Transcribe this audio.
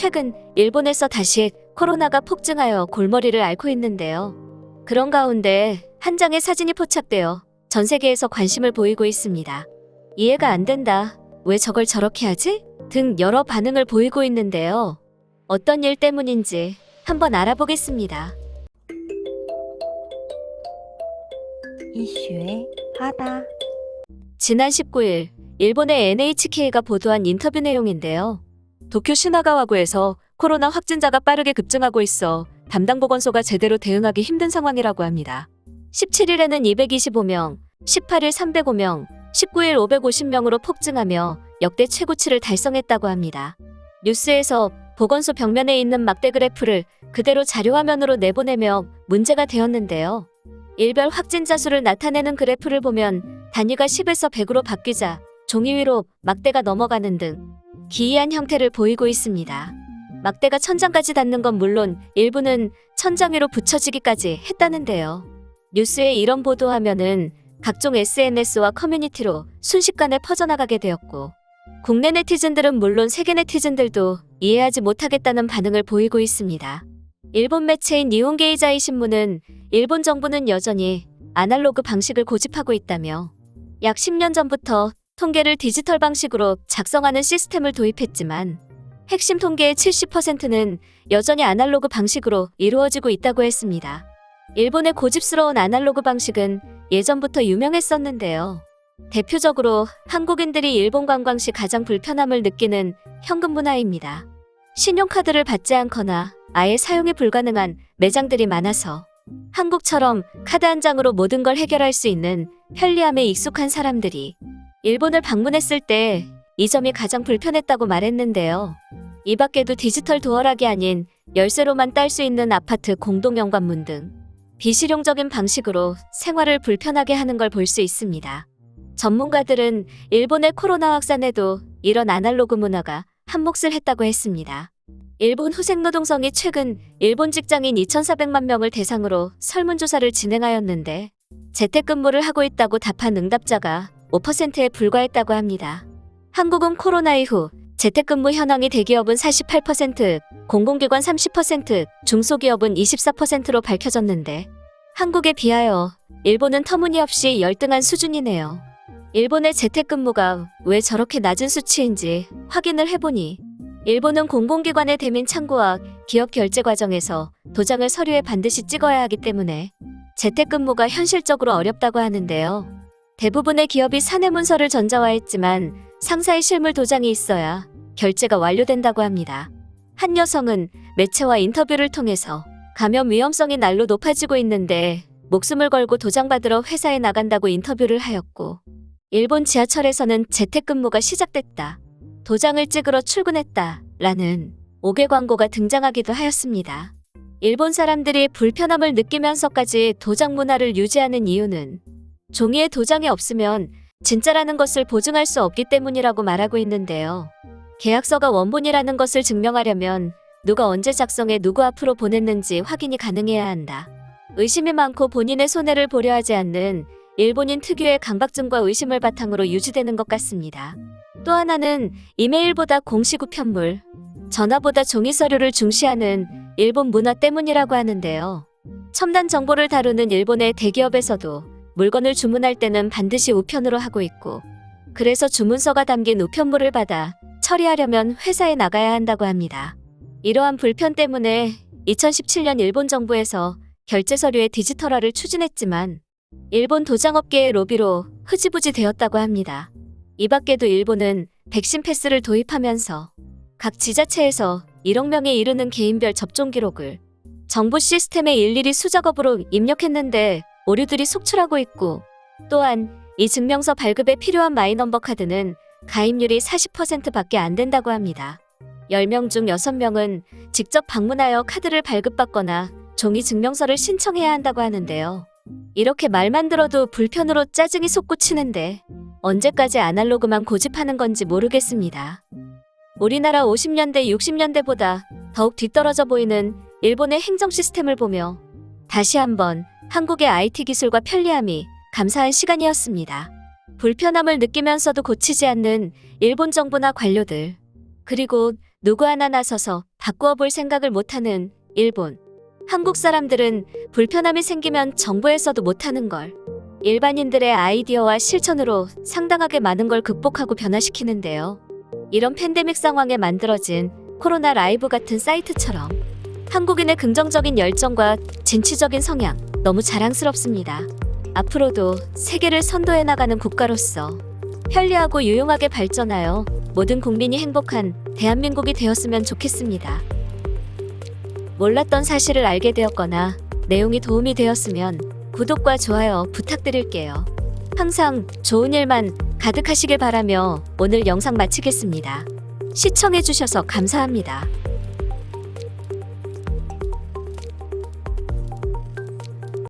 최근 일본에서 다시 코로나가 폭증하여 골머리를 앓고 있는데요. 그런 가운데 한 장의 사진이 포착되어 전 세계에서 관심을 보이고 있습니다. 이해가 안 된다. 왜 저걸 저렇게 하지? 등 여러 반응을 보이고 있는데요. 어떤 일 때문인지 한번 알아보겠습니다. 이슈의 하다. 지난 19일 일본의 NHK가 보도한 인터뷰 내용인데요. 도쿄 시나가와구에서 코로나 확진자가 빠르게 급증하고 있어 담당 보건소가 제대로 대응하기 힘든 상황이라고 합니다. 17일에는 225명, 18일 305명, 19일 550명으로 폭증하며 역대 최고치를 달성했다고 합니다. 뉴스에서 보건소 벽면에 있는 막대 그래프를 그대로 자료화면으로 내보내며 문제가 되었는데요. 일별 확진자 수를 나타내는 그래프를 보면 단위가 10에서 100으로 바뀌자 종이 위로 막대가 넘어가는 등 기이한 형태를 보이고 있습니다. 막대가 천장까지 닿는 건 물론 일부는 천장 위로 붙여지기까지 했다는데요. 뉴스에 이런 보도하면은 각종 SNS와 커뮤니티로 순식간에 퍼져나가게 되었고, 국내 네티즌들은 물론 세계 네티즌들도 이해하지 못하겠다는 반응을 보이고 있습니다. 일본 매체인 니혼게이자이 신문은 일본 정부는 여전히 아날로그 방식을 고집하고 있다며 약 10년 전부터 통계를 디지털 방식으로 작성하는 시스템을 도입했지만 핵심 통계의 70%는 여전히 아날로그 방식으로 이루어지고 있다고 했습니다. 일본의 고집스러운 아날로그 방식은 예전부터 유명했었는데요. 대표적으로 한국인들이 일본 관광 시 가장 불편함을 느끼는 현금 문화입니다. 신용카드를 받지 않거나 아예 사용이 불가능한 매장들이 많아서 한국처럼 카드 한 장으로 모든 걸 해결할 수 있는 편리함에 익숙한 사람들이 일본을 방문했을 때 이 점이 가장 불편했다고 말했는데요. 이 밖에도 디지털 도어락이 아닌 열쇠로만 딸 수 있는 아파트 공동 현관문 등 비실용적인 방식으로 생활을 불편하게 하는 걸 볼 수 있습니다. 전문가들은 일본의 코로나 확산에도 이런 아날로그 문화가 한몫을 했다고 했습니다. 일본 후생노동성이 최근 일본 직장인 2,400만 명을 대상으로 설문조사를 진행하였는데 재택근무를 하고 있다고 답한 응답자가 5%에 불과했다고 합니다. 한국은 코로나 이후 재택근무 현황이 대기업은 48%, 공공기관 30%, 중소기업은 24%로 밝혀졌는데 한국에 비하여 일본은 터무니없이 열등한 수준이네요. 일본의 재택근무가 왜 저렇게 낮은 수치인지 확인을 해보니 일본은 공공기관의 대면 창구와 기업 결제 과정에서 도장을 서류에 반드시 찍어야 하기 때문에 재택근무가 현실적으로 어렵다고 하는데요. 대부분의 기업이 사내 문서를 전자화했지만 상사의 실물 도장이 있어야 결제가 완료된다고 합니다. 한 여성은 매체와 인터뷰를 통해서 감염 위험성이 날로 높아지고 있는데 목숨을 걸고 도장받으러 회사에 나간다고 인터뷰를 하였고, 일본 지하철에서는 재택근무가 시작됐다, 도장을 찍으러 출근했다 라는 5개 광고가 등장하기도 하였습니다. 일본 사람들이 불편함을 느끼면서까지 도장 문화를 유지하는 이유는 종이에 도장이 없으면 진짜라는 것을 보증할 수 없기 때문이라고 말하고 있는데요. 계약서가 원본이라는 것을 증명하려면 누가 언제 작성해 누구 앞으로 보냈는지 확인이 가능해야 한다. 의심이 많고 본인의 손해를 보려 하지 않는 일본인 특유의 강박증과 의심을 바탕으로 유지되는 것 같습니다. 또 하나는 이메일보다 공식 우편물, 전화보다 종이 서류를 중시하는 일본 문화 때문이라고 하는데요. 첨단 정보를 다루는 일본의 대기업에서도 물건을 주문할 때는 반드시 우편으로 하고 있고, 그래서 주문서가 담긴 우편물을 받아 처리하려면 회사에 나가야 한다고 합니다. 이러한 불편 때문에 2017년 일본 정부에서 결제 서류의 디지털화를 추진했지만 일본 도장업계의 로비로 흐지부지 되었다고 합니다. 이 밖에도 일본은 백신 패스를 도입하면서 각 지자체에서 1억 명에 이르는 개인별 접종 기록을 정부 시스템에 일일이 수작업으로 입력했는데 오류들이 속출하고 있고, 또한 이 증명서 발급에 필요한 마이넘버 카드는 가입률이 40%밖에 안 된다고 합니다. 10명 중 6명은 직접 방문하여 카드를 발급받거나 종이 증명서를 신청해야 한다고 하는데요. 이렇게 말만 들어도 불편으로 짜증이 솟구치는데 언제까지 아날로그만 고집하는 건지 모르겠습니다. 우리나라 50년대, 60년대보다 더욱 뒤떨어져 보이는 일본의 행정 시스템을 보며 다시 한번 한국의 IT 기술과 편리함이 감사한 시간이었습니다. 불편함을 느끼면서도 고치지 않는 일본 정부나 관료들, 그리고 누구 하나 나서서 바꾸어 볼 생각을 못하는 일본. 한국 사람들은 불편함이 생기면 정부에서도 못하는 걸 일반인들의 아이디어와 실천으로 상당하게 많은 걸 극복하고 변화시키는데요. 이런 팬데믹 상황에 만들어진 코로나 라이브 같은 사이트처럼 한국인의 긍정적인 열정과 진취적인 성향 너무 자랑스럽습니다. 앞으로도 세계를 선도해 나가는 국가로서 편리하고 유용하게 발전하여 모든 국민이 행복한 대한민국이 되었으면 좋겠습니다. 몰랐던 사실을 알게 되었거나 내용이 도움이 되었으면 구독과 좋아요 부탁드릴게요. 항상 좋은 일만 가득하시길 바라며 오늘 영상 마치겠습니다. 시청해주셔서 감사합니다.